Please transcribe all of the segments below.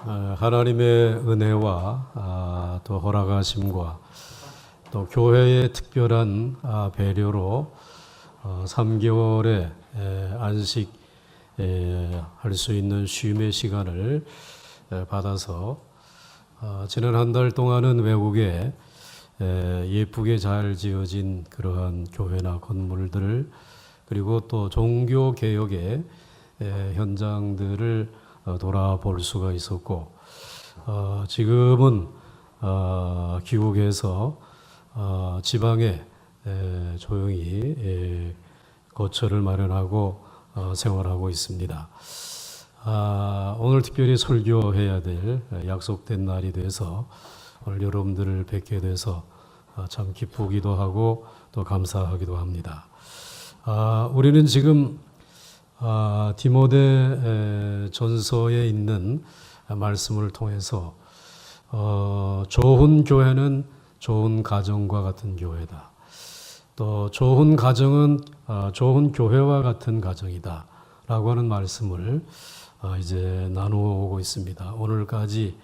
하나님의 은혜와 또 허락하심과 또 교회의 특별한 배려로 3개월의 안식 할 수 있는 쉼의 시간을 받아서 지난 한 달 동안은 외국에 예쁘게 잘 지어진 그러한 교회나 건물들 그리고 또 종교 개혁의 현장들을 돌아볼 수가 있었고 지금은 귀국해서 지방에 조용히 거처를 마련하고 생활하고 있습니다. 오늘 특별히 설교해야 될 약속된 날이 돼서 오늘 여러분들을 뵙게 돼서 참 기쁘기도 하고 또 감사하기도 합니다. 우리는 지금 디모데 전서에 있는 말씀을 통해서 좋은 교회는 좋은 가정과 같은 교회다. 또 좋은 가정은 좋은 교회와 같은 가정이다. 라고 하는 말씀을 이제 나누고 있습니다. 오늘까지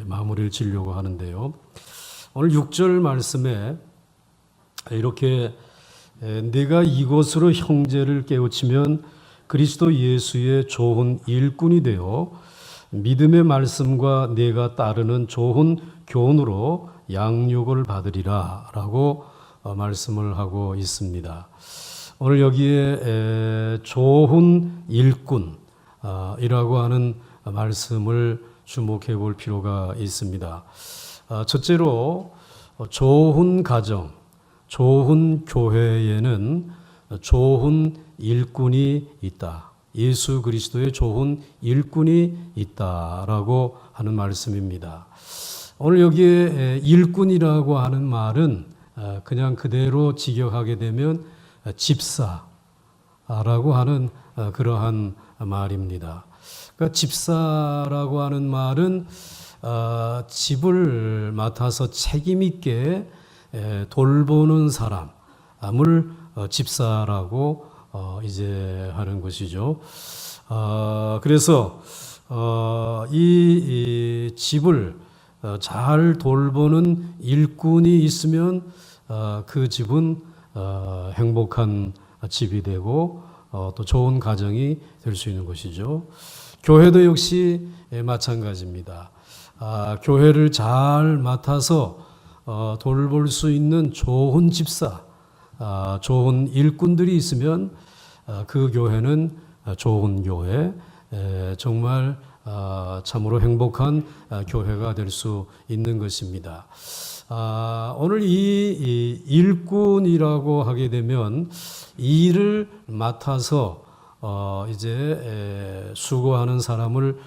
마무리를 지으려고 하는데요. 오늘 6절 말씀에 이렇게 내가 이것으로 형제를 깨우치면 그리스도 예수의 좋은 일꾼이 되어 믿음의 말씀과 내가 따르는 좋은 교훈으로 양육을 받으리라 라고 말씀을 하고 있습니다. 오늘 여기에 좋은 일꾼이라고 하는 말씀을 주목해 볼 필요가 있습니다. 첫째로 좋은 가정, 좋은 교회에는 좋은 일꾼이 있다. 예수 그리스도의 좋은 일꾼이 있다라고 하는 말씀입니다. 오늘 여기에 일꾼이라고 하는 말은 그냥 그대로 직역하게 되면 집사라고 하는 그러한 말입니다. 그러니까 집사라고 하는 말은 집을 맡아서 책임 있게 돌보는 사람을 집사라고 이제 하는 것이죠. 그래서 이 집을 잘 돌보는 일꾼이 있으면 그 집은 행복한 집이 되고 또 좋은 가정이 될 수 있는 것이죠. 교회도 역시 마찬가지입니다. 교회를 잘 맡아서 돌볼 수 있는 좋은 집사, 좋은 일꾼들이 있으면 그 교회는 좋은 교회, 정말 참으로 행복한 교회가 될 수 있는 것입니다. 오늘 이 일꾼이라고 하게 되면 일을 맡아서 이제 수고하는 사람을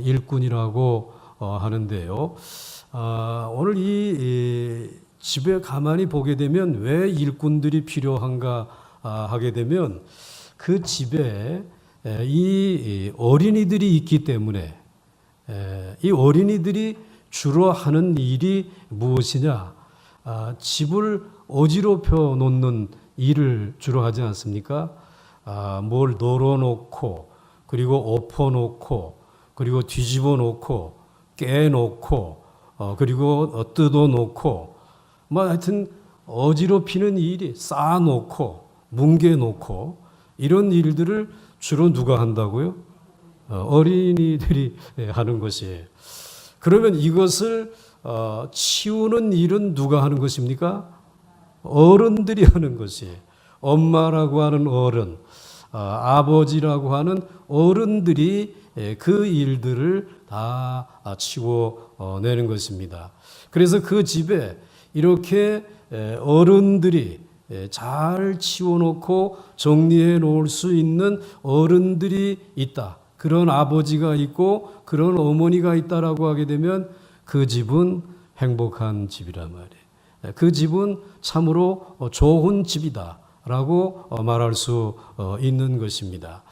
일꾼이라고 하는데요. 오늘 이 집에 가만히 보게 되면 왜 일꾼들이 필요한가 하게 되면 그 집에 이 어린이들이 있기 때문에 이 어린이들이 주로 하는 일이 무엇이냐? 집을 어지럽혀 놓는 일을 주로 하지 않습니까? 뭘 널어놓고 그리고 엎어놓고 그리고 뒤집어 놓고 깨놓고 그리고 뜯어놓고 뭐 하여튼 어지럽히는 일이 쌓아놓고 뭉개놓고 이런 일들을 주로 누가 한다고요? 어린이들이 하는 것이에요. 그러면 이것을 치우는 일은 누가 하는 것입니까? 어른들이 하는 것이에요. 엄마라고 하는 어른, 아버지라고 하는 어른들이 그 일들을 다 치워내는 것입니다. 그래서 그 집에 이렇게 어른들이 잘 치워놓고 정리해 놓을 수 있는 어른들이 있다. 그런 아버지가 있고 그런 어머니가 있다라고 하게 되면 그 집은 행복한 집이란 말이에요. 그 집은 참으로 좋은 집이다라고 말할 수 있는 것입니다.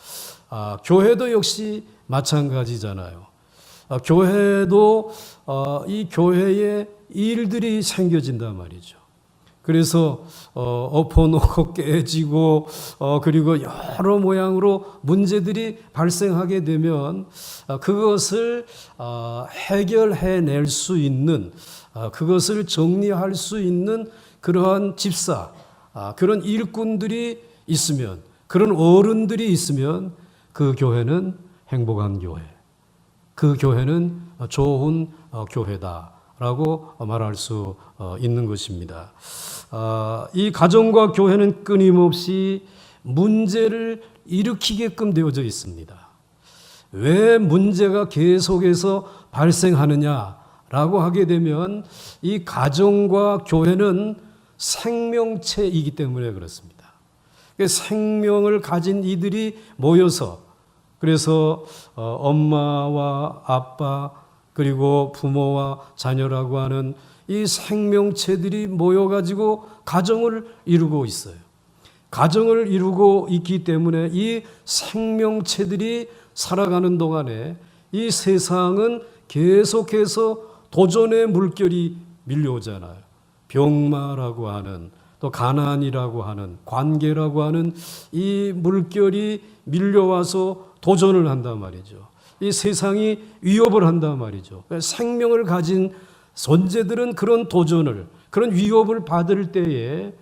교회도 역시 마찬가지잖아요. 교회도 이 교회에 일들이 생겨진단 말이죠. 그래서 엎어놓고 깨지고 그리고 여러 모양으로 문제들이 발생하게 되면 그것을 해결해낼 수 있는 그것을 정리할 수 있는 그러한 집사, 그런 일꾼들이 있으면, 그런 어른들이 있으면 그 교회는 행복한 교회, 그 교회는 좋은 교회다라고 말할 수 있는 것입니다. 이 가정과 교회는 끊임없이 문제를 일으키게끔 되어져 있습니다. 왜 문제가 계속해서 발생하느냐라고 하게 되면 이 가정과 교회는 생명체이기 때문에 그렇습니다. 생명을 가진 이들이 모여서, 그래서 엄마와 아빠 그리고 부모와 자녀라고 하는 이 생명체들이 모여가지고 가정을 이루고 있어요. 가정을 이루고 있기 때문에 이 생명체들이 살아가는 동안에 이 세상은 계속해서 도전의 물결이 밀려오잖아요. 병마라고 하는, 또 가난이라고 하는, 관계라고 하는 이 물결이 밀려와서 도전을 한단 말이죠. 이 세상이 위협을 한단 말이죠. 생명을 가진 존재들은 그런 도전을, 그런 위협을 받을 때에,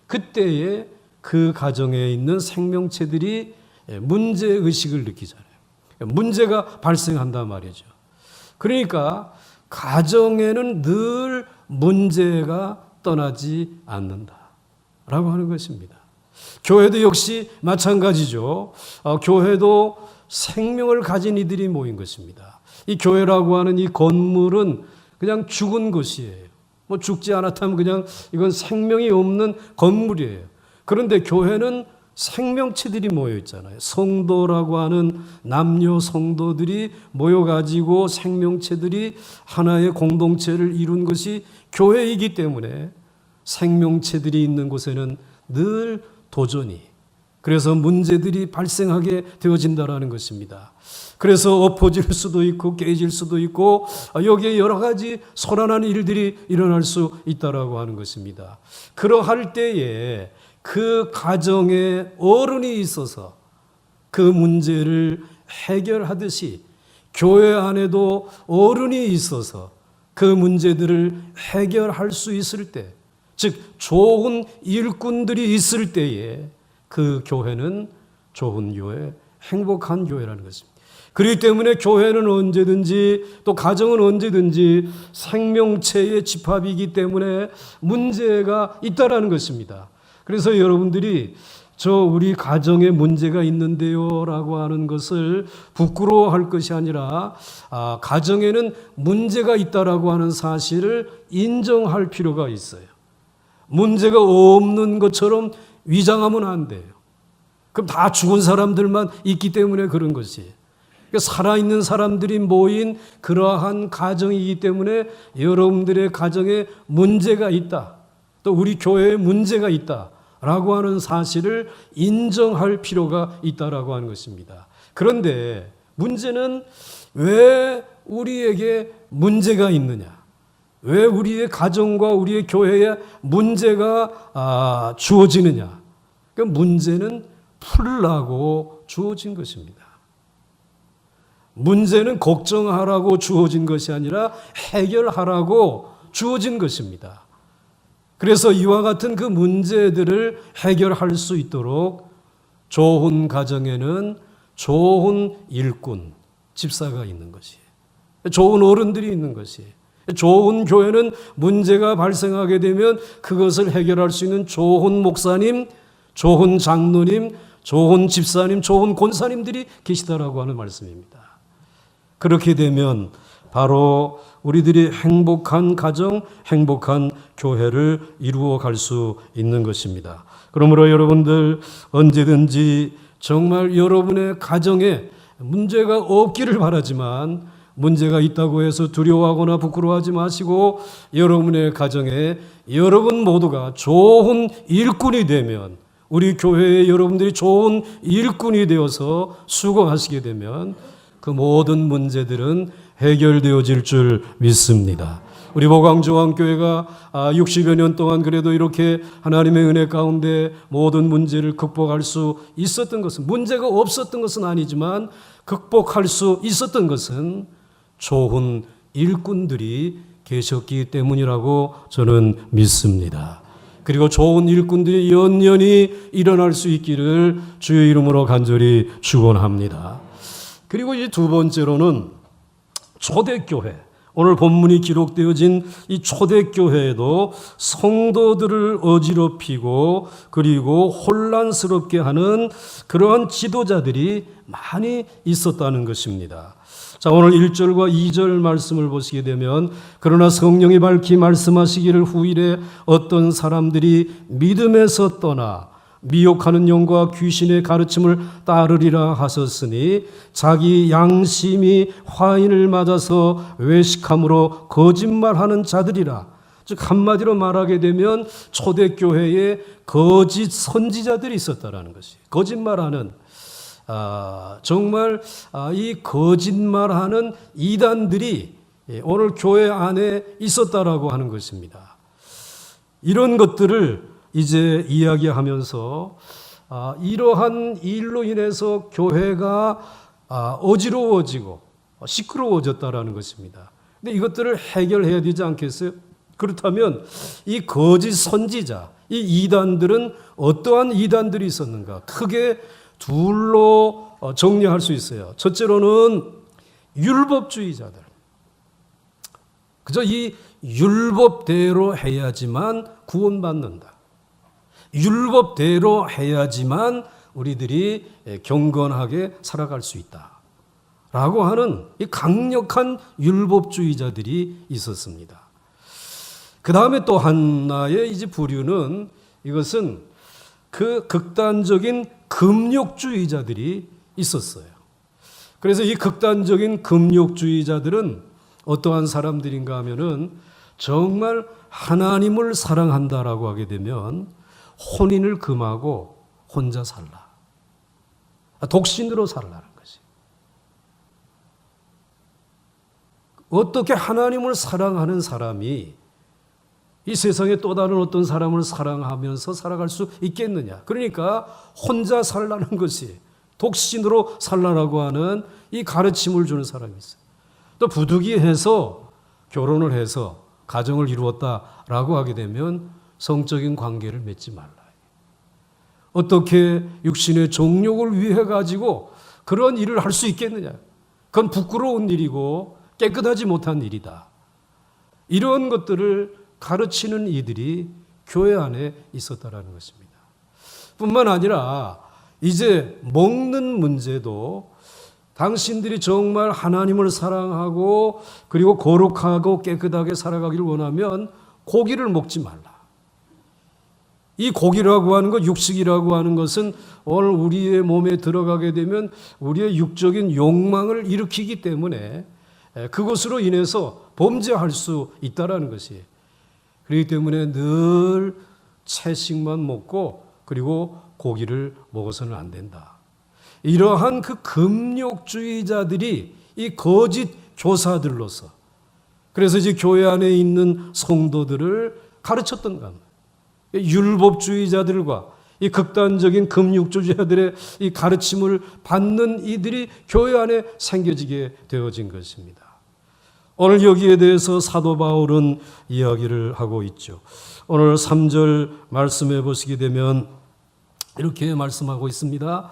그때에 그 가정에 있는 생명체들이 문제의식을 느끼잖아요. 문제가 발생한단 말이죠. 그러니까 가정에는 늘 문제가 떠나지 않는다라고 하는 것입니다. 교회도 역시 마찬가지죠. 교회도 생명을 가진 이들이 모인 것입니다. 이 교회라고 하는 이 건물은 그냥 죽은 것이에요. 뭐 죽지 않았다면 그냥 이건 생명이 없는 건물이에요. 그런데 교회는 생명체들이 모여 있잖아요. 성도라고 하는 남녀 성도들이 모여가지고 생명체들이 하나의 공동체를 이룬 것이 교회이기 때문에 생명체들이 있는 곳에는 늘 도전이, 그래서 문제들이 발생하게 되어진다라는 것입니다. 그래서 엎어질 수도 있고 깨질 수도 있고 여기에 여러 가지 소란한 일들이 일어날 수 있다라고 하는 것입니다. 그러할 때에 그 가정에 어른이 있어서 그 문제를 해결하듯이 교회 안에도 어른이 있어서 그 문제들을 해결할 수 있을 때, 즉 좋은 일꾼들이 있을 때에 그 교회는 좋은 교회, 행복한 교회라는 것입니다. 그렇기 때문에 교회는 언제든지, 또 가정은 언제든지 생명체의 집합이기 때문에 문제가 있다라는 것입니다. 그래서 여러분들이 우리 가정에 문제가 있는데요 라고 하는 것을 부끄러워할 것이 아니라 가정에는 문제가 있다라고 하는 사실을 인정할 필요가 있어요. 문제가 없는 것처럼 위장하면 안 돼요. 그럼 다 죽은 사람들만 있기 때문에 그런 것이에요. 살아있는 사람들이 모인 그러한 가정이기 때문에 여러분들의 가정에 문제가 있다, 또 우리 교회에 문제가 있다라고 하는 사실을 인정할 필요가 있다라고 하는 것입니다. 그런데 문제는 왜 우리에게 문제가 있느냐? 왜 우리의 가정과 우리의 교회에 문제가 주어지느냐? 그 문제는 풀라고 주어진 것입니다. 문제는 걱정하라고 주어진 것이 아니라 해결하라고 주어진 것입니다. 그래서 이와 같은 그 문제들을 해결할 수 있도록 좋은 가정에는 좋은 일꾼, 집사가 있는 것이에요. 좋은 어른들이 있는 것이에요. 좋은 교회는 문제가 발생하게 되면 그것을 해결할 수 있는 좋은 목사님, 좋은 장로님, 좋은 집사님, 좋은 권사님들이 계시다라고 하는 말씀입니다. 그렇게 되면 바로 우리들이 행복한 가정, 행복한 교회를 이루어 갈 수 있는 것입니다. 그러므로 여러분들 언제든지 정말 여러분의 가정에 문제가 없기를 바라지만 문제가 있다고 해서 두려워하거나 부끄러워하지 마시고 여러분의 가정에 여러분 모두가 좋은 일꾼이 되면, 우리 교회에 여러분들이 좋은 일꾼이 되어서 수고하시게 되면 그 모든 문제들은 해결되어질 줄 믿습니다. 우리 보강중앙교회가 60여 년 동안 그래도 이렇게 하나님의 은혜 가운데 모든 문제를 극복할 수 있었던 것은, 문제가 없었던 것은 아니지만 극복할 수 있었던 것은 좋은 일꾼들이 계셨기 때문이라고 저는 믿습니다. 그리고 좋은 일꾼들이 연연히 일어날 수 있기를 주의 이름으로 간절히 축원합니다. 그리고 이 두 번째로는 초대교회, 오늘 본문이 기록되어진 이 초대교회에도 성도들을 어지럽히고 그리고 혼란스럽게 하는 그러한 지도자들이 많이 있었다는 것입니다. 자, 오늘 1절과 2절 말씀을 보시게 되면, 그러나 성령이 밝히 말씀하시기를 후일에 어떤 사람들이 믿음에서 떠나 미혹하는 영과 귀신의 가르침을 따르리라 하셨으니 자기 양심이 화인을 맞아서 외식함으로 거짓말하는 자들이라. 즉 한마디로 말하게 되면 초대교회에 거짓 선지자들이 있었다라는 것이, 거짓말하는 정말 이 거짓말하는 이단들이 오늘 교회 안에 있었다라고 하는 것입니다. 이런 것들을 이제 이야기하면서 이러한 일로 인해서 교회가 어지러워지고 시끄러워졌다라는 것입니다. 근데 이것들을 해결해야 되지 않겠어요? 그렇다면 이 거짓 선지자, 이 이단들은 어떠한 이단들이 있었는가? 크게 둘로 정리할 수 있어요. 첫째로는 율법주의자들. 그저 이 율법대로 해야지만 구원받는다. 율법대로 해야지만 우리들이 경건하게 살아갈 수 있다. 라고 하는 이 강력한 율법주의자들이 있었습니다. 그 다음에 또 하나의 이제 부류는, 이것은 그 극단적인 금욕주의자들이 있었어요. 그래서 이 극단적인 금욕주의자들은 어떠한 사람들인가 하면은 정말 하나님을 사랑한다라고 하게 되면 혼인을 금하고 혼자 살라. 독신으로 살라는 것이. 어떻게 하나님을 사랑하는 사람이 이 세상에 또 다른 어떤 사람을 사랑하면서 살아갈 수 있겠느냐. 그러니까 혼자 살라는 것이, 독신으로 살라라고 하는 이 가르침을 주는 사람이 있어요. 또 부득이해서 결혼을 해서 가정을 이루었다라고 하게 되면 성적인 관계를 맺지 말라. 어떻게 육신의 정욕을 위해 가지고 그런 일을 할 수 있겠느냐. 그건 부끄러운 일이고 깨끗하지 못한 일이다. 이런 것들을 가르치는 이들이 교회 안에 있었다라는 것입니다. 뿐만 아니라 이제 먹는 문제도 당신들이 정말 하나님을 사랑하고 그리고 거룩하고 깨끗하게 살아가기를 원하면 고기를 먹지 말라. 이 고기라고 하는 것, 육식이라고 하는 것은 오늘 우리의 몸에 들어가게 되면 우리의 육적인 욕망을 일으키기 때문에 그것으로 인해서 범죄할 수 있다라는 것이. 그렇기 때문에 늘 채식만 먹고 그리고 고기를 먹어서는 안 된다. 이러한 그 금욕주의자들이 이 거짓 교사들로서, 그래서 이제 교회 안에 있는 성도들을 가르쳤던가 합니다. 율법주의자들과 이 극단적인 금욕주의자들의 이 가르침을 받는 이들이 교회 안에 생겨지게 되어진 것입니다. 오늘 여기에 대해서 사도 바울은 이야기를 하고 있죠. 오늘 3절 말씀해 보시게 되면 이렇게 말씀하고 있습니다.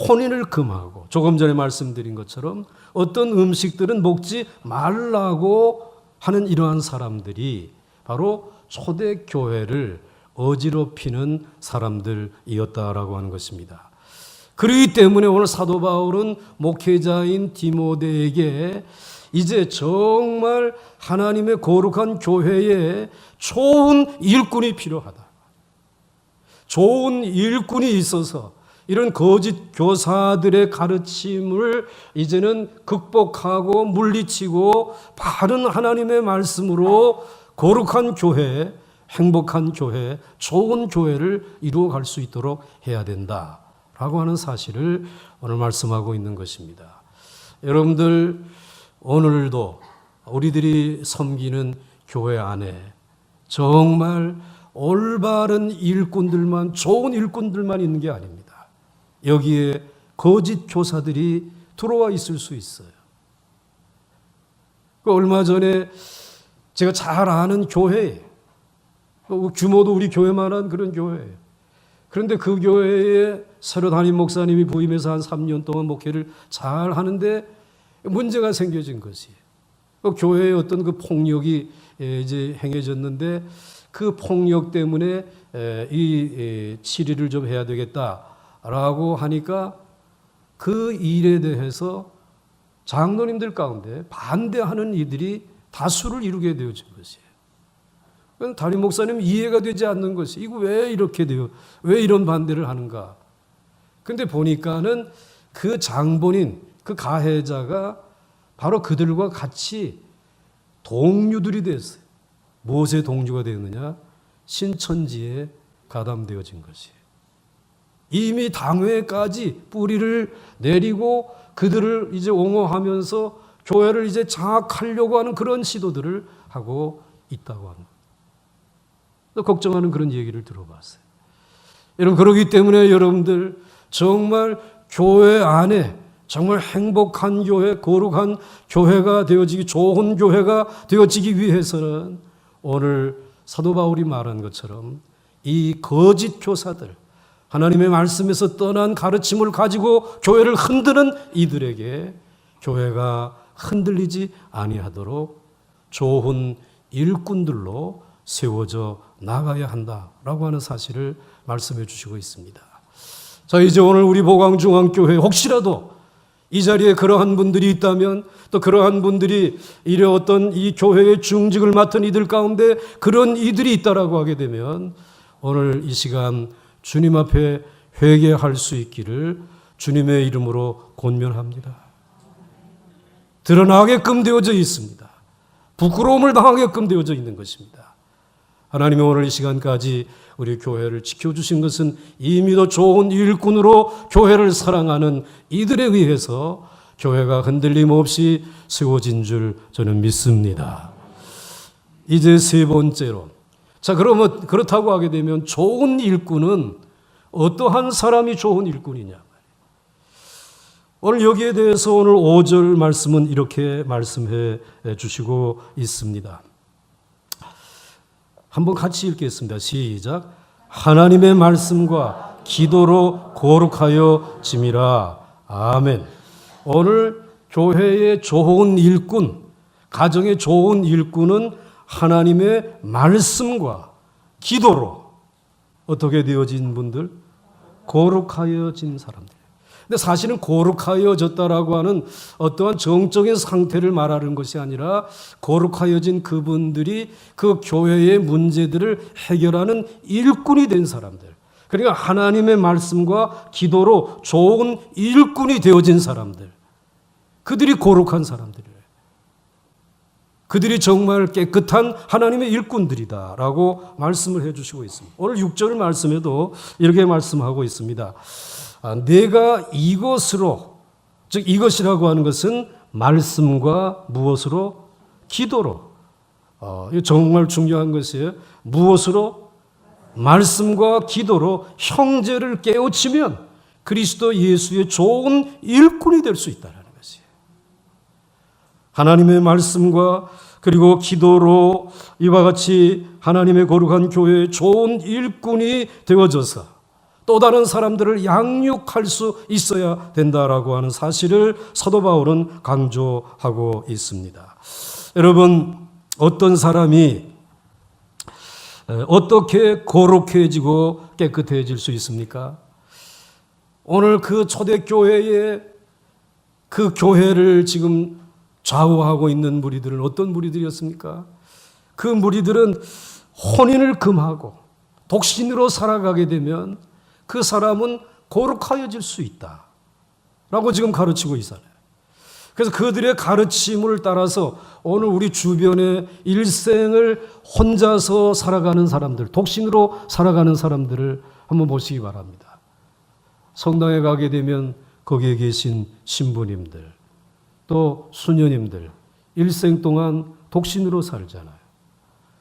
혼인을 금하고, 조금 전에 말씀드린 것처럼 어떤 음식들은 먹지 말라고 하는 이러한 사람들이 바로 초대교회를 어지럽히는 사람들이었다라고 하는 것입니다. 그렇기 때문에 오늘 사도 바울은 목회자인 디모데에게 이제 정말 하나님의 거룩한 교회에 좋은 일꾼이 필요하다. 좋은 일꾼이 있어서 이런 거짓 교사들의 가르침을 이제는 극복하고 물리치고 바른 하나님의 말씀으로 거룩한 교회, 행복한 교회, 좋은 교회를 이루어갈 수 있도록 해야 된다라고 하는 사실을 오늘 말씀하고 있는 것입니다. 여러분들, 오늘도 우리들이 섬기는 교회 안에 정말 올바른 일꾼들만, 좋은 일꾼들만 있는 게 아닙니다. 여기에 거짓 교사들이 들어와 있을 수 있어요. 얼마 전에 제가 잘 아는 교회, 규모도 우리 교회만한 그런 교회예요. 그런데 그 교회에 새로 담임 목사님이 부임해서 한 3년 동안 목회를 잘 하는데 문제가 생겨진 것이에요. 교회에 어떤 그 폭력이 이제 행해졌는데 그 폭력 때문에 이 치리를 좀 해야 되겠다라고 하니까 그 일에 대해서 장로님들 가운데 반대하는 이들이 다수를 이루게 되어진 것이에요. 담임 목사님 이해가 되지 않는 것이 이거 왜 이렇게 돼요? 왜 이런 반대를 하는가? 근데 보니까는 그 장본인, 그 가해자가 바로 그들과 같이 동류들이 됐어요. 무엇의 동류가 되었느냐? 신천지에 가담되어진 것이에요. 이미 당회까지 뿌리를 내리고 그들을 이제 옹호하면서 교회를 이제 장악하려고 하는 그런 시도들을 하고 있다고 합니다. 걱정하는 그런 얘기를 들어봤어요. 여러분, 그러기 때문에 여러분들 정말 교회 안에 정말 행복한 교회, 거룩한 교회가 되어지기, 좋은 교회가 되어지기 위해서는 오늘 사도 바울이 말한 것처럼 이 거짓 교사들, 하나님의 말씀에서 떠난 가르침을 가지고 교회를 흔드는 이들에게 교회가 흔들리지 아니하도록 좋은 일꾼들로 세워져 나가야 한다라고 하는 사실을 말씀해 주시고 있습니다. 자, 이제 오늘 우리 보광중앙교회 혹시라도 이 자리에 그러한 분들이 있다면, 또 그러한 분들이 이래 어떤 이 교회의 중직을 맡은 이들 가운데 그런 이들이 있다라고 하게 되면 오늘 이 시간 주님 앞에 회개할 수 있기를 주님의 이름으로 권면합니다. 드러나게끔 되어져 있습니다. 부끄러움을 당하게끔 되어져 있는 것입니다. 하나님이 오늘 이 시간까지 우리 교회를 지켜주신 것은 이미도 좋은 일꾼으로 교회를 사랑하는 이들에 의해서 교회가 흔들림 없이 세워진 줄 저는 믿습니다. 이제 세 번째로, 자, 그러면 그렇다고 하게 되면 좋은 일꾼은 어떠한 사람이 좋은 일꾼이냐? 오늘 여기에 대해서 오늘 5절 말씀은 이렇게 말씀해 주시고 있습니다. 한번 같이 읽겠습니다. 시작. 하나님의 말씀과 기도로 거룩하여 짐이라. 아멘. 오늘 교회의 좋은 일꾼, 가정의 좋은 일꾼은 하나님의 말씀과 기도로 어떻게 되어진 분들? 거룩하여진 사람들. 근데 사실은 거룩하여졌다라고 하는 어떠한 정적인 상태를 말하는 것이 아니라 거룩하여진 그분들이 그 교회의 문제들을 해결하는 일꾼이 된 사람들. 그러니까 하나님의 말씀과 기도로 좋은 일꾼이 되어진 사람들. 그들이 거룩한 사람들이에요. 그들이 정말 깨끗한 하나님의 일꾼들이다라고 말씀을 해주시고 있습니다. 오늘 6절 말씀에도 이렇게 말씀하고 있습니다. 내가 이것으로, 즉 이것이라고 하는 것은 말씀과 무엇으로? 기도로. 이거 정말 중요한 것이에요. 무엇으로? 말씀과 기도로 형제를 깨우치면 그리스도 예수의 좋은 일꾼이 될 수 있다는 것이에요. 하나님의 말씀과 그리고 기도로 이와 같이 하나님의 거룩한 교회의 좋은 일꾼이 되어져서 또 다른 사람들을 양육할 수 있어야 된다라고 하는 사실을 사도 바울은 강조하고 있습니다. 여러분, 어떤 사람이 어떻게 거룩해지고 깨끗해질 수 있습니까? 오늘 그 초대교회의 그 교회를 지금 좌우하고 있는 무리들은 어떤 무리들이었습니까? 그 무리들은 혼인을 금하고 독신으로 살아가게 되면 그 사람은 거룩하여질 수 있다 라고 지금 가르치고 있잖아요. 그래서 그들의 가르침을 따라서 오늘 우리 주변의 일생을 혼자서 살아가는 사람들, 독신으로 살아가는 사람들을 한번 보시기 바랍니다. 성당에 가게 되면 거기에 계신 신부님들, 또 수녀님들, 일생 동안 독신으로 살잖아요.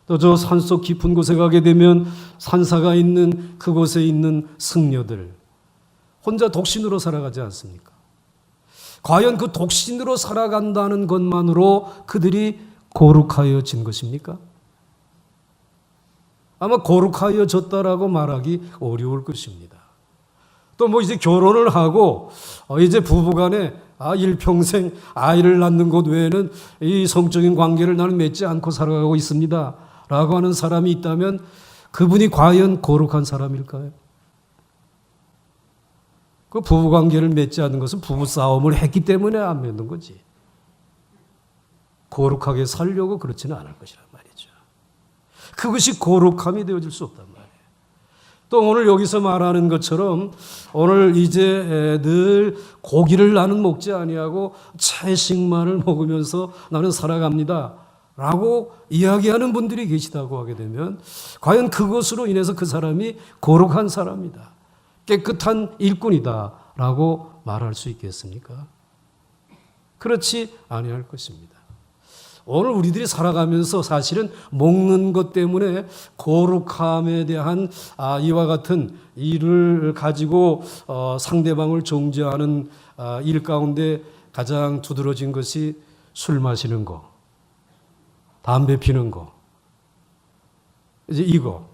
또 저 산속 깊은 곳에 가게 되면 산사가 있는 그곳에 있는 승려들 혼자 독신으로 살아가지 않습니까? 과연 그 독신으로 살아간다는 것만으로 그들이 거룩하여진 것입니까? 아마 거룩하여졌다라고 말하기 어려울 것입니다. 또 뭐 이제 결혼을 하고 이제 부부간에 일평생 아이를 낳는 것 외에는 이 성적인 관계를 나는 맺지 않고 살아가고 있습니다 라고 하는 사람이 있다면 그분이 과연 거룩한 사람일까요? 그 부부관계를 맺지 않는 것은 부부싸움을 했기 때문에 안 맺는 거지. 거룩하게 살려고 그렇지는 않을 것이란 말이죠. 그것이 거룩함이 되어질 수 없단 말이에요. 또 오늘 여기서 말하는 것처럼 오늘 이제 늘 고기를 나는 먹지 아니하고 채식만을 먹으면서 나는 살아갑니다 라고 이야기하는 분들이 계시다고 하게 되면 과연 그것으로 인해서 그 사람이 거룩한 사람이다, 깨끗한 일꾼이다 라고 말할 수 있겠습니까? 그렇지 아니할 것입니다. 오늘 우리들이 살아가면서 사실은 먹는 것 때문에 거룩함에 대한 이와 같은 일을 가지고 상대방을 정죄하는 일 가운데 가장 두드러진 것이 술 마시는 거, 담배 피는 거, 이제 이거.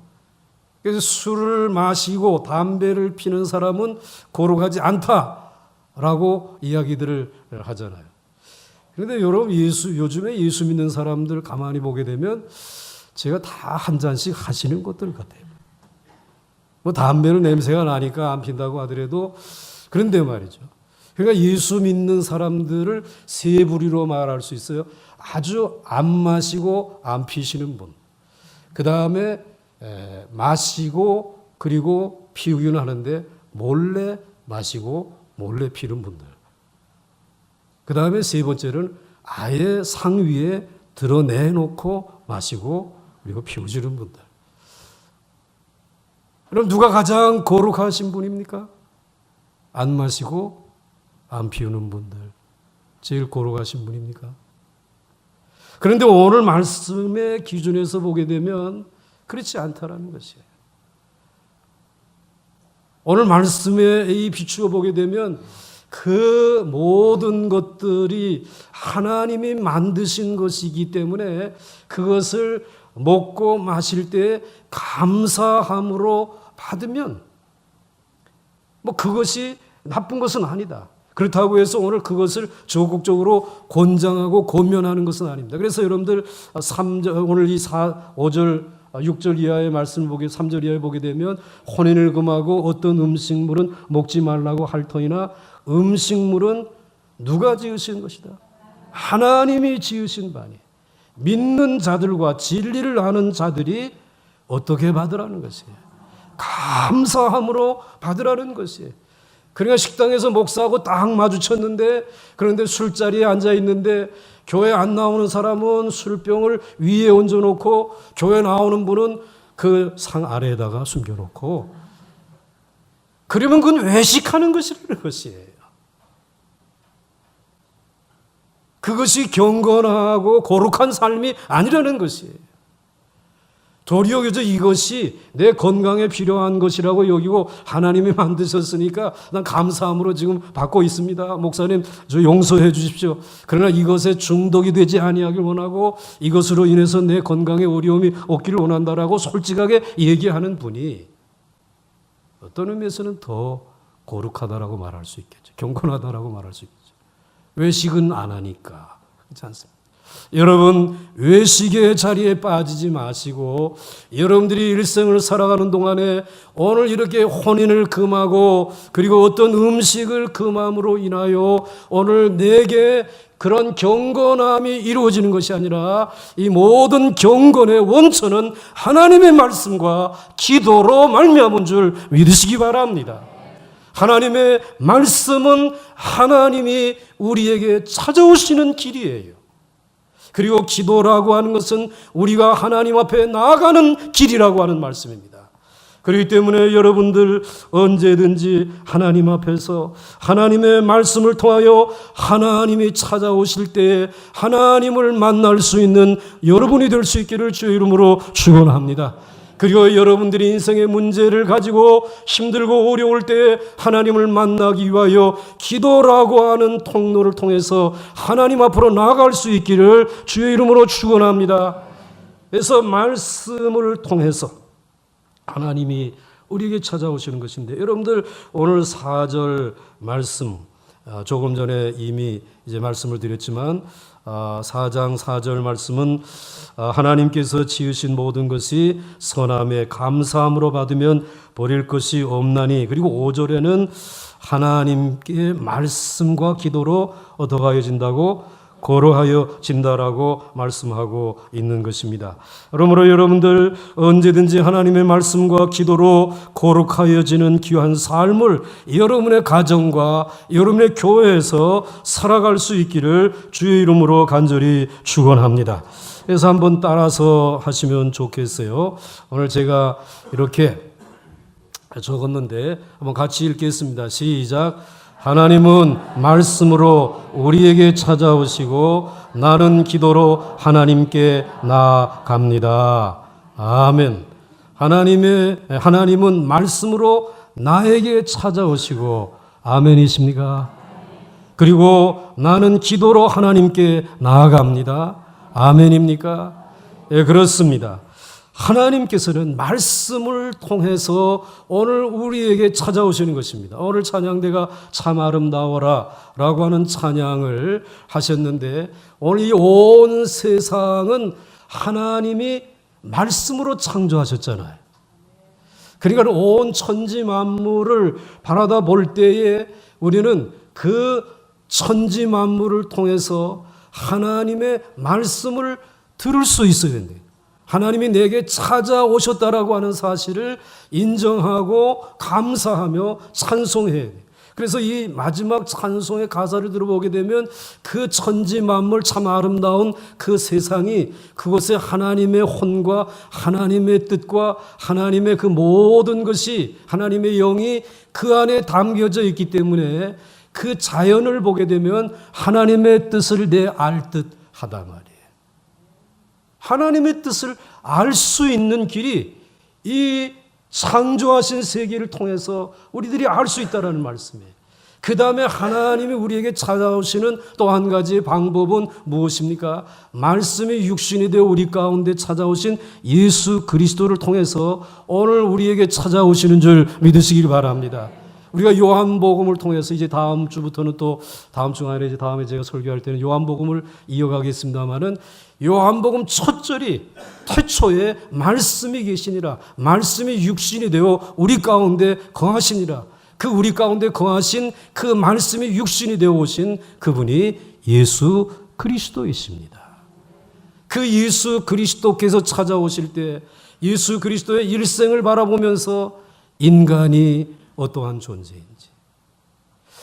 그래서 술을 마시고 담배를 피는 사람은 거룩하지 않다라고 이야기들을 하잖아요. 그런데 여러분 요즘에 예수 믿는 사람들 가만히 보게 되면 제가 다 한 잔씩 하시는 것들 같아요. 뭐 담배는 냄새가 나니까 안 핀다고 하더라도 그런데 말이죠. 그러니까 예수 믿는 사람들을 세 부류로 말할 수 있어요. 아주 안 마시고 안 피시는 분. 그 다음에 마시고 그리고 피우기는 하는데 몰래 마시고 몰래 피는 분들. 그 다음에 세 번째는 아예 상위에 드러내놓고 마시고 그리고 피우시는 분들. 그럼 누가 가장 거룩하신 분입니까? 안 마시고 안 피우는 분들. 제일 거룩하신 분입니까? 그런데 오늘 말씀의 기준에서 보게 되면 그렇지 않다라는 것이에요. 오늘 말씀에 비추어 보게 되면 그 모든 것들이 하나님이 만드신 것이기 때문에 그것을 먹고 마실 때 감사함으로 받으면 뭐 그것이 나쁜 것은 아니다. 그렇다고 해서 오늘 그것을 적극적으로 권장하고 권면하는 것은 아닙니다. 그래서 여러분들 3절, 오늘 이 5절 6절 이하의 말씀을 보게 3절 이하에 보게 되면 혼인을 금하고 어떤 음식물은 먹지 말라고 할 터이나 음식물은 누가 지으신 것이다? 하나님이 지으신 바니 믿는 자들과 진리를 아는 자들이 어떻게 받으라는 것이에요? 감사함으로 받으라는 것이에요. 그러니까 식당에서 목사하고 딱 마주쳤는데 그런데 술자리에 앉아 있는데 교회 안 나오는 사람은 술병을 위에 얹어놓고 교회 나오는 분은 그 상 아래에다가 숨겨놓고 그러면 그건 외식하는 것이라는 것이에요. 그것이 경건하고 거룩한 삶이 아니라는 것이에요. 도리어 이것이 내 건강에 필요한 것이라고 여기고 하나님이 만드셨으니까 난 감사함으로 지금 받고 있습니다. 목사님 저 용서해 주십시오. 그러나 이것에 중독이 되지 아니하길 원하고 이것으로 인해서 내 건강에 어려움이 없기를 원한다라고 솔직하게 얘기하는 분이 어떤 의미에서는 더 거룩하다라고 말할 수 있겠죠. 경건하다라고 말할 수 있겠죠. 외식은 안 하니까. 그렇지 않습니까? 여러분 외식의 자리에 빠지지 마시고 여러분들이 일생을 살아가는 동안에 오늘 이렇게 혼인을 금하고 그리고 어떤 음식을 금함으로 인하여 오늘 내게 그런 경건함이 이루어지는 것이 아니라 이 모든 경건의 원천은 하나님의 말씀과 기도로 말미암은 줄 믿으시기 바랍니다. 하나님의 말씀은 하나님이 우리에게 찾아오시는 길이에요. 그리고 기도라고 하는 것은 우리가 하나님 앞에 나아가는 길이라고 하는 말씀입니다. 그렇기 때문에 여러분들 언제든지 하나님 앞에서 하나님의 말씀을 통하여 하나님이 찾아오실 때에 하나님을 만날 수 있는 여러분이 될 수 있기를 주의 이름으로 축원합니다. 그리고 여러분들이 인생의 문제를 가지고 힘들고 어려울 때에 하나님을 만나기 위하여 기도라고 하는 통로를 통해서 하나님 앞으로 나아갈 수 있기를 주의 이름으로 축원합니다. 그래서 말씀을 통해서 하나님이 우리에게 찾아오시는 것인데, 여러분들 오늘 4절 말씀, 조금 전에 이미 이제 말씀을 드렸지만 4장 4절 말씀은 하나님께서 지으신 모든 것이 선함에 감사함으로 받으면 버릴 것이 없나니, 그리고 5절에는 하나님께 말씀과 기도로 더하여진다고, 거룩하여진다라고 말씀하고 있는 것입니다. 그러므로 여러분들 언제든지 하나님의 말씀과 기도로 거룩하여지는 귀한 삶을 여러분의 가정과 여러분의 교회에서 살아갈 수 있기를 주의 이름으로 간절히 축원합니다. 그래서 한번 따라서 하시면 좋겠어요. 오늘 제가 이렇게 적었는데 한번 같이 읽겠습니다. 시작. 하나님은 말씀으로 우리에게 찾아오시고 나는 기도로 하나님께 나아갑니다. 아멘. 하나님은 말씀으로 나에게 찾아오시고, 아멘이십니까? 그리고 나는 기도로 하나님께 나아갑니다. 아멘입니까? 예, 그렇습니다. 하나님께서는 말씀을 통해서 오늘 우리에게 찾아오시는 것입니다. 오늘 찬양대가 참 아름다워라 라고 하는 찬양을 하셨는데, 오늘 이 온 세상은 하나님이 말씀으로 창조하셨잖아요. 그러니까 온 천지 만물을 바라다 볼 때에 우리는 그 천지 만물을 통해서 하나님의 말씀을 들을 수 있어야 된대요. 하나님이 내게 찾아오셨다라고 하는 사실을 인정하고 감사하며 찬송해야 돼요. 그래서 이 마지막 찬송의 가사를 들어보게 되면 그 천지 만물 참 아름다운 그 세상이, 그곳에 하나님의 혼과 하나님의 뜻과 하나님의 그 모든 것이, 하나님의 영이 그 안에 담겨져 있기 때문에 그 자연을 보게 되면 하나님의 뜻을 내 알 듯 하다 말이에요. 하나님의 뜻을 알 수 있는 길이 이 창조하신 세계를 통해서 우리들이 알 수 있다는 말씀이에요. 그 다음에 하나님이 우리에게 찾아오시는 또 한 가지 방법은 무엇입니까? 말씀이 육신이 되어 우리 가운데 찾아오신 예수 그리스도를 통해서 오늘 우리에게 찾아오시는 줄 믿으시길 바랍니다. 우리가 요한복음을 통해서 이제 다음 주부터는 또 다음 주가 아니라 이제 다음에 제가 설교할 때는 요한복음을 이어가겠습니다만은, 요한복음 첫 절이 태초에 말씀이 계시니라, 말씀이 육신이 되어 우리 가운데 거하시니라. 그 우리 가운데 거하신 그 말씀이 육신이 되어 오신 그분이 예수 그리스도이십니다. 그 예수 그리스도께서 찾아오실 때 예수 그리스도의 일생을 바라보면서 인간이 어떠한 존재인지,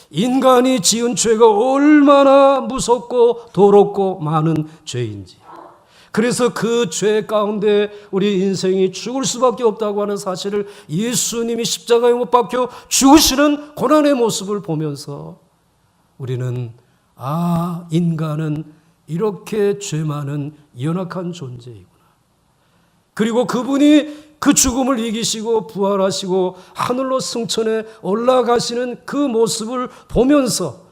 인간이 지은 죄가 얼마나 무섭고 더럽고 많은 죄인지, 그래서 그 죄 가운데 우리 인생이 죽을 수밖에 없다고 하는 사실을 예수님이 십자가에 못 박혀 죽으시는 고난의 모습을 보면서 우리는 인간은 이렇게 죄 많은 연약한 존재이구나. 그리고 그분이 그 죽음을 이기시고 부활하시고 하늘로 승천해 올라가시는 그 모습을 보면서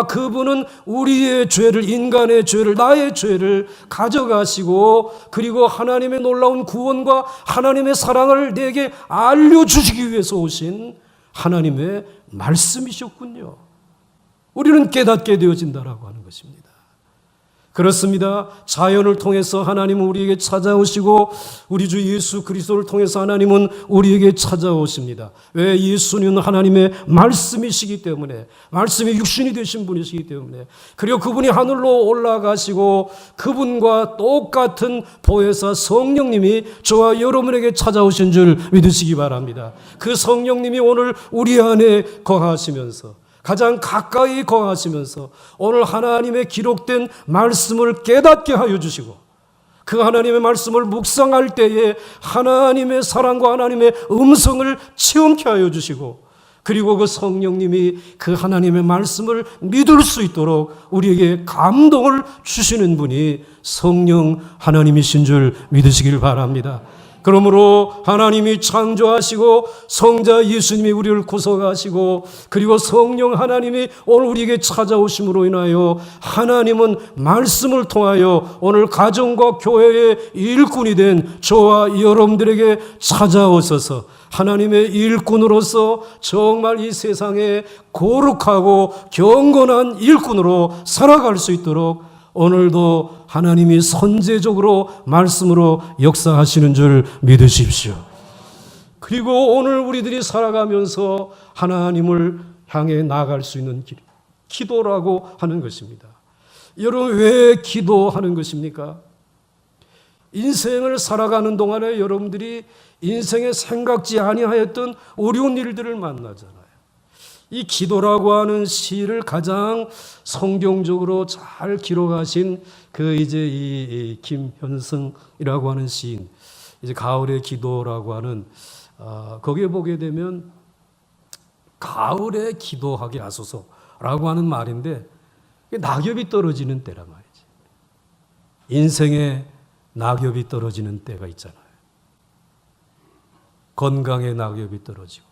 그분은 우리의 죄를, 인간의 죄를, 나의 죄를 가져가시고, 그리고 하나님의 놀라운 구원과 하나님의 사랑을 내게 알려주시기 위해서 오신 하나님의 말씀이셨군요. 우리는 깨닫게 되어진다라고 하는 것입니다. 그렇습니다. 자연을 통해서 하나님은 우리에게 찾아오시고 우리 주 예수 그리스도를 통해서 하나님은 우리에게 찾아오십니다. 왜? 예수님은 하나님의 말씀이시기 때문에, 말씀이 육신이 되신 분이시기 때문에, 그리고 그분이 하늘로 올라가시고 그분과 똑같은 보혜사 성령님이 저와 여러분에게 찾아오신 줄 믿으시기 바랍니다. 그 성령님이 오늘 우리 안에 거하시면서, 가장 가까이 거하시면서 오늘 하나님의 기록된 말씀을 깨닫게 하여 주시고, 그 하나님의 말씀을 묵상할 때에 하나님의 사랑과 하나님의 음성을 체험케 하여 주시고, 그리고 그 성령님이 그 하나님의 말씀을 믿을 수 있도록 우리에게 감동을 주시는 분이 성령 하나님이신 줄 믿으시길 바랍니다. 그러므로 하나님이 창조하시고 성자 예수님이 우리를 구속하시고 그리고 성령 하나님이 오늘 우리에게 찾아오심으로 인하여 하나님은 말씀을 통하여 오늘 가정과 교회의 일꾼이 된 저와 여러분들에게 찾아오셔서 하나님의 일꾼으로서 정말 이 세상에 거룩하고 경건한 일꾼으로 살아갈 수 있도록 오늘도 하나님이 선제적으로 말씀으로 역사하시는 줄 믿으십시오. 그리고 오늘 우리들이 살아가면서 하나님을 향해 나아갈 수 있는 길, 기도라고 하는 것입니다. 여러분, 왜 기도하는 것입니까? 인생을 살아가는 동안에 여러분들이 인생에 생각지 아니하였던 어려운 일들을 만나잖아요. 이 기도라고 하는 시를 가장 성경적으로 잘 기록하신 그 이제 이 김현승이라고 하는 시인, 이제 가을의 기도라고 하는 거기에 보게 되면 가을에 기도하게 하소서라고 하는 말인데 낙엽이 떨어지는 때란 말이지. 인생에 낙엽이 떨어지는 때가 있잖아요. 건강의 낙엽이 떨어지고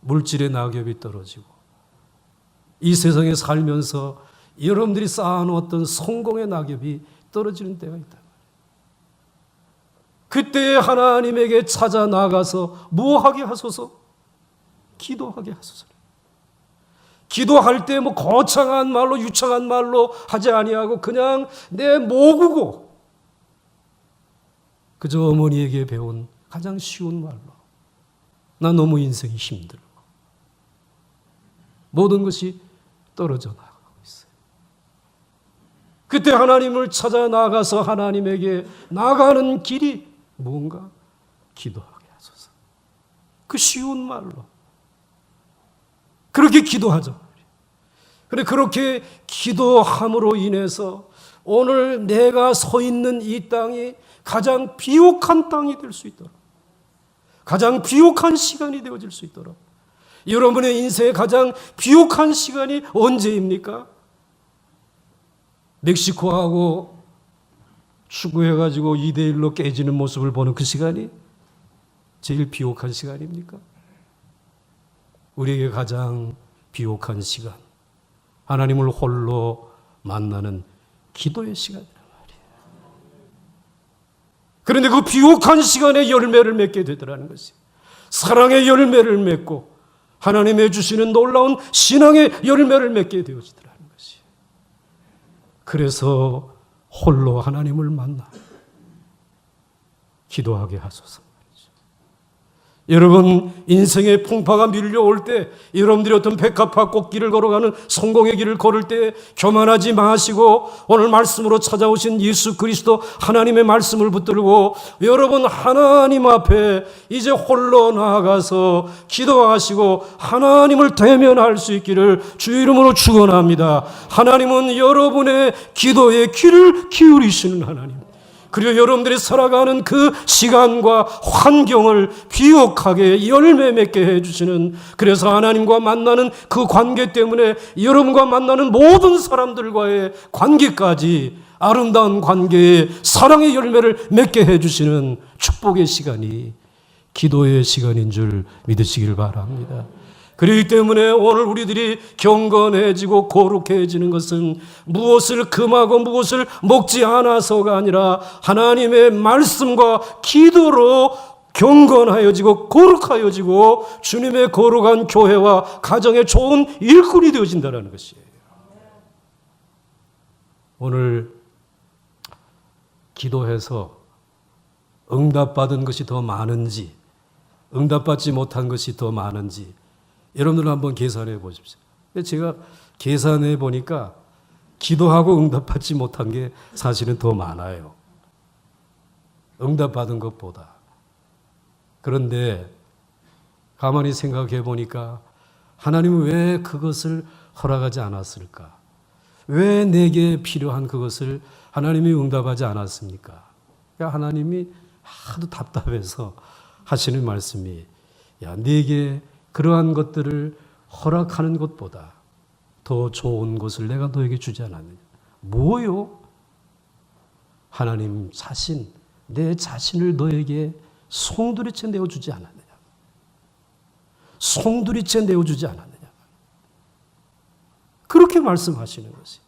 물질의 낙엽이 떨어지고 이 세상에 살면서 여러분들이 쌓아놓았던 성공의 낙엽이 떨어지는 때가 있다. 그때 하나님에게 찾아 나가서 뭐하게 하소서? 기도하게 하소서. 기도할 때 뭐 거창한 말로 유창한 말로 하지 아니하고 그냥 내 모국어, 그저 어머니에게 배운 가장 쉬운 말로, 나 너무 인생이 힘들어, 모든 것이 떨어져 나가고 있어요. 그때 하나님을 찾아 나가서 하나님에게 나가는 길이 뭔가? 기도하게 하소서. 그 쉬운 말로 그렇게 기도하죠. 그런데 그렇게 기도함으로 인해서 오늘 내가 서 있는 이 땅이 가장 비옥한 땅이 될 수 있도록, 가장 비옥한 시간이 되어질 수 있도록. 여러분의 인생의 가장 비옥한 시간이 언제입니까? 멕시코하고 축구해가지고 2대1로 깨지는 모습을 보는 그 시간이 제일 비옥한 시간입니까? 우리에게 가장 비옥한 시간, 하나님을 홀로 만나는 기도의 시간이란 말이에요. 그런데 그 비옥한 시간에 열매를 맺게 되더라는 것이에요. 사랑의 열매를 맺고 하나님의 주시는 놀라운 신앙의 열매를 맺게 되어지더라는 것이에요. 그래서 홀로 하나님을 만나 기도하게 하소서. 여러분, 인생의 풍파가 밀려올 때, 여러분들이 어떤 백합화 꽃길을 걸어가는 성공의 길을 걸을 때 교만하지 마시고 오늘 말씀으로 찾아오신 예수 그리스도 하나님의 말씀을 붙들고 여러분 하나님 앞에 이제 홀로 나아가서 기도하시고 하나님을 대면할 수 있기를 주 이름으로 축원합니다. 하나님은 여러분의 기도에 귀를 기울이시는 하나님, 그리고 여러분들이 살아가는 그 시간과 환경을 비옥하게 열매 맺게 해주시는, 그래서 하나님과 만나는 그 관계 때문에 여러분과 만나는 모든 사람들과의 관계까지 아름다운 관계에 사랑의 열매를 맺게 해주시는 축복의 시간이 기도의 시간인 줄 믿으시길 바랍니다. 그렇기 때문에 오늘 우리들이 경건해지고 거룩해지는 것은 무엇을 금하고 무엇을 먹지 않아서가 아니라 하나님의 말씀과 기도로 경건하여지고 거룩하여지고 주님의 거룩한 교회와 가정의 좋은 일꾼이 되어진다는 것이에요. 오늘 기도해서 응답받은 것이 더 많은지 응답받지 못한 것이 더 많은지 여러분들 한번 계산해 보십시오. 제가 계산해 보니까 기도하고 응답받지 못한 게 사실은 더 많아요. 응답받은 것보다. 그런데 가만히 생각해 보니까 하나님은 왜 그것을 허락하지 않았을까? 왜 내게 필요한 그것을 하나님이 응답하지 않았습니까? 그러니까 하나님이 하도 답답해서 하시는 말씀이 야, 네게 그러한 것들을 허락하는 것보다 더 좋은 것을 내가 너에게 주지 않았느냐. 뭐요? 하나님 자신, 내 자신을 너에게 송두리째 내어주지 않았느냐. 송두리째 내어주지 않았느냐. 그렇게 말씀하시는 것이.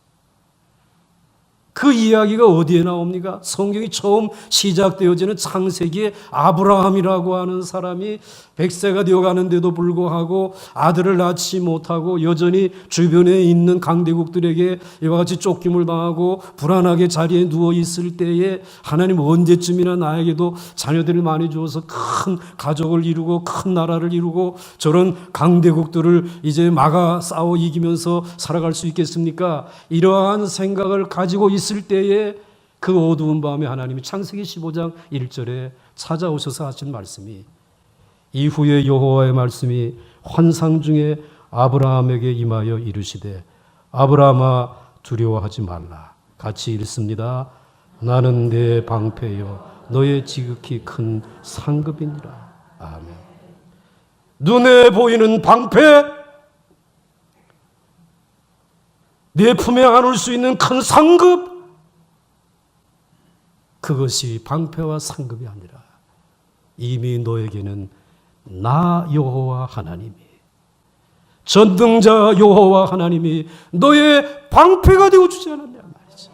그 이야기가 어디에 나옵니까? 성경이 처음 시작되어지는 창세기에 아브라함이라고 하는 사람이 100세가 되어가는데도 불구하고 아들을 낳지 못하고 여전히 주변에 있는 강대국들에게 이와 같이 쫓김을 당하고 불안하게 자리에 누워 있을 때에 하나님 언제쯤이나 나에게도 자녀들을 많이 주어서 큰 가족을 이루고 큰 나라를 이루고 저런 강대국들을 이제 막아 싸워 이기면서 살아갈 수 있겠습니까? 이러한 생각을 가지고 있을 때에 그 어두운 밤에 하나님이 창세기 15장 1절에 찾아오셔서 하신 말씀이 이후에 여호와의 말씀이 환상 중에 아브라함에게 임하여 이르시되 아브라함아 두려워하지 말라. 같이 읽습니다. 나는 내 방패여 너의 지극히 큰 상급이니라. 아멘. 눈에 보이는 방패, 내 품에 안을 수 있는 큰 상급, 그것이 방패와 상급이 아니라 이미 너에게는 나 여호와 하나님이, 전능자 여호와 하나님이 너의 방패가 되어주지 않았냐 말이지.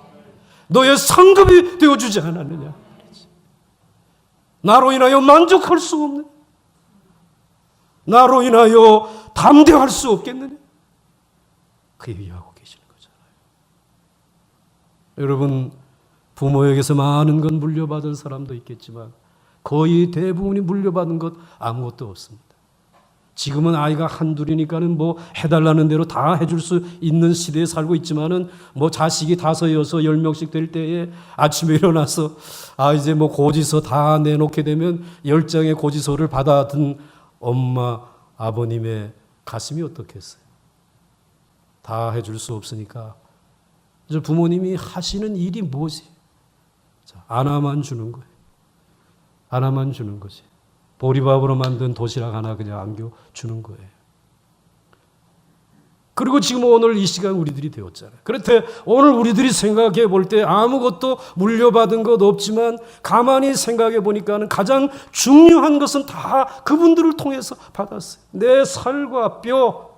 너의 상급이 되어주지 않았느냐 말이지. 나로 인하여 만족할 수 없는, 나로 인하여 담대할 수 없겠느냐, 그 얘기하고 계시는 거잖아요. 여러분, 부모에게서 많은 건 물려받은 사람도 있겠지만 거의 대부분이 물려받은 것 아무것도 없습니다. 지금은 아이가 한둘이니까는 뭐 해달라는 대로 다 해줄 수 있는 시대에 살고 있지만은 뭐 자식이 5, 6, 10명씩 될 때에 아침에 일어나서 이제 뭐 고지서 다 내놓게 되면 10장의 고지서를 받아든 엄마, 아버님의 가슴이 어떻겠어요? 다 해줄 수 없으니까 이제 부모님이 하시는 일이 뭐지? 하나만 주는 거예요. 하나만 주는 거지. 보리밥으로 만든 도시락 하나 그냥 안겨주는 거예요. 그리고 지금 오늘 이 시간 우리들이 되었잖아요. 그렇대 오늘 우리들이 생각해 볼 때 아무것도 물려받은 것 없지만 가만히 생각해 보니까는 가장 중요한 것은 다 그분들을 통해서 받았어요. 내 살과 뼈,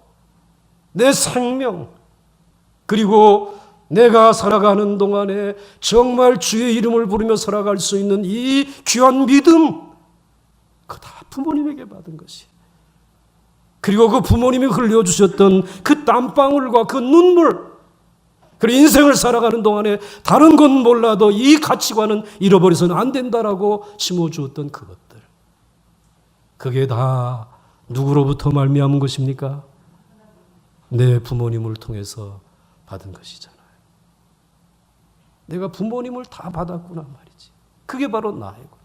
내 생명, 그리고 내가 살아가는 동안에 정말 주의 이름을 부르며 살아갈 수 있는 이 귀한 믿음, 그거 다 부모님에게 받은 것이. 그리고 그 부모님이 흘려주셨던 그 땀방울과 그 눈물, 그리고 인생을 살아가는 동안에 다른 건 몰라도 이 가치관은 잃어버려서는 안 된다라고 심어주었던 그것들. 그게 다 누구로부터 말미암은 것입니까? 내 부모님을 통해서 받은 것이잖아요. 내가 부모님을 다 받았구나 말이지. 그게 바로 나이구나.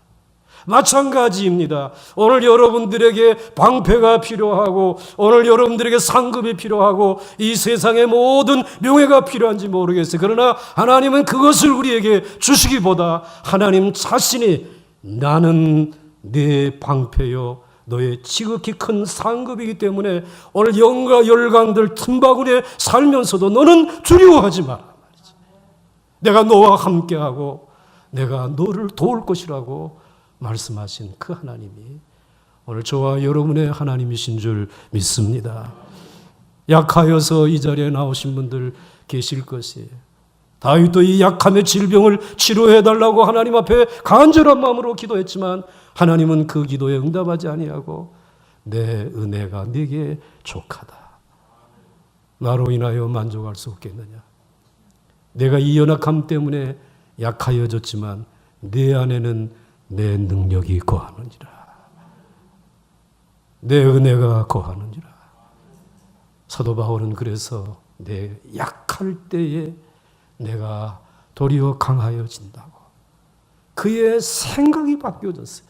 마찬가지입니다. 오늘 여러분들에게 방패가 필요하고 오늘 여러분들에게 상급이 필요하고 이 세상의 모든 명예가 필요한지 모르겠어요. 그러나 하나님은 그것을 우리에게 주시기보다 하나님 자신이 나는 네 방패요 너의 지극히 큰 상급이기 때문에 오늘 영과 열강들 틈바구니에 살면서도 너는 두려워하지 마라 말이지. 내가 너와 함께하고 내가 너를 도울 것이라고 말씀하신 그 하나님이 오늘 저와 여러분의 하나님이신 줄 믿습니다. 약하여서 이 자리에 나오신 분들 계실 것이에요. 다윗도 이 약함의 질병을 치료해달라고 하나님 앞에 간절한 마음으로 기도했지만 하나님은 그 기도에 응답하지 아니하고 내 은혜가 네게 족하다. 나로 인하여 만족할 수 없겠느냐. 내가 이 연약함 때문에 약하여졌지만 내 안에는 내 능력이 거하느니라. 내 은혜가 거하느니라. 사도 바울은 그래서 내 약할 때에 내가 도리어 강하여진다고. 그의 생각이 바뀌어졌어요.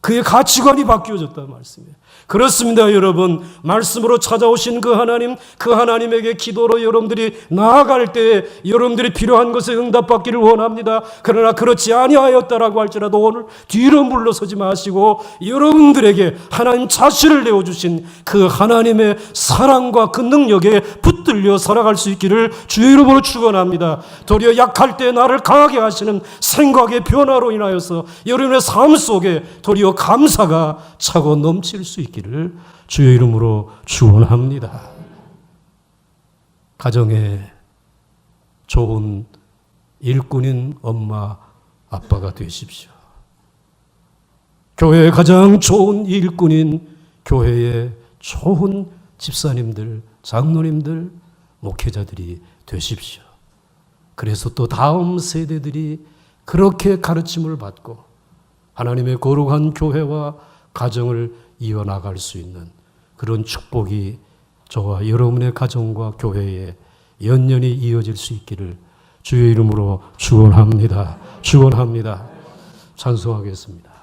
그의 가치관이 바뀌어졌다는 말씀이에요. 그렇습니다, 여러분. 말씀으로 찾아오신 그 하나님, 그 하나님에게 기도로 여러분들이 나아갈 때 여러분들이 필요한 것에 응답받기를 원합니다. 그러나 그렇지 아니하였다라고 할지라도 오늘 뒤로 물러서지 마시고 여러분들에게 하나님 자신을 내어주신 그 하나님의 사랑과 그 능력에 붙들려 살아갈 수 있기를 주의 이름으로 축원합니다. 도리어 약할 때 나를 강하게 하시는 생각의 변화로 인하여서 여러분의 삶 속에 도리어 감사가 차고 넘칠 수 있기를 주의 이름으로 축원합니다. 가정에 좋은 일꾼인 엄마, 아빠가 되십시오. 교회의 가장 좋은 일꾼인 교회의 좋은 집사님들, 장로님들, 목회자들이 되십시오. 그래서 또 다음 세대들이 그렇게 가르침을 받고 하나님의 거룩한 교회와 가정을 이어나갈 수 있는 그런 축복이 저와 여러분의 가정과 교회에 연연히 이어질 수 있기를 주의 이름으로 축원합니다. 축원합니다. 찬송하겠습니다.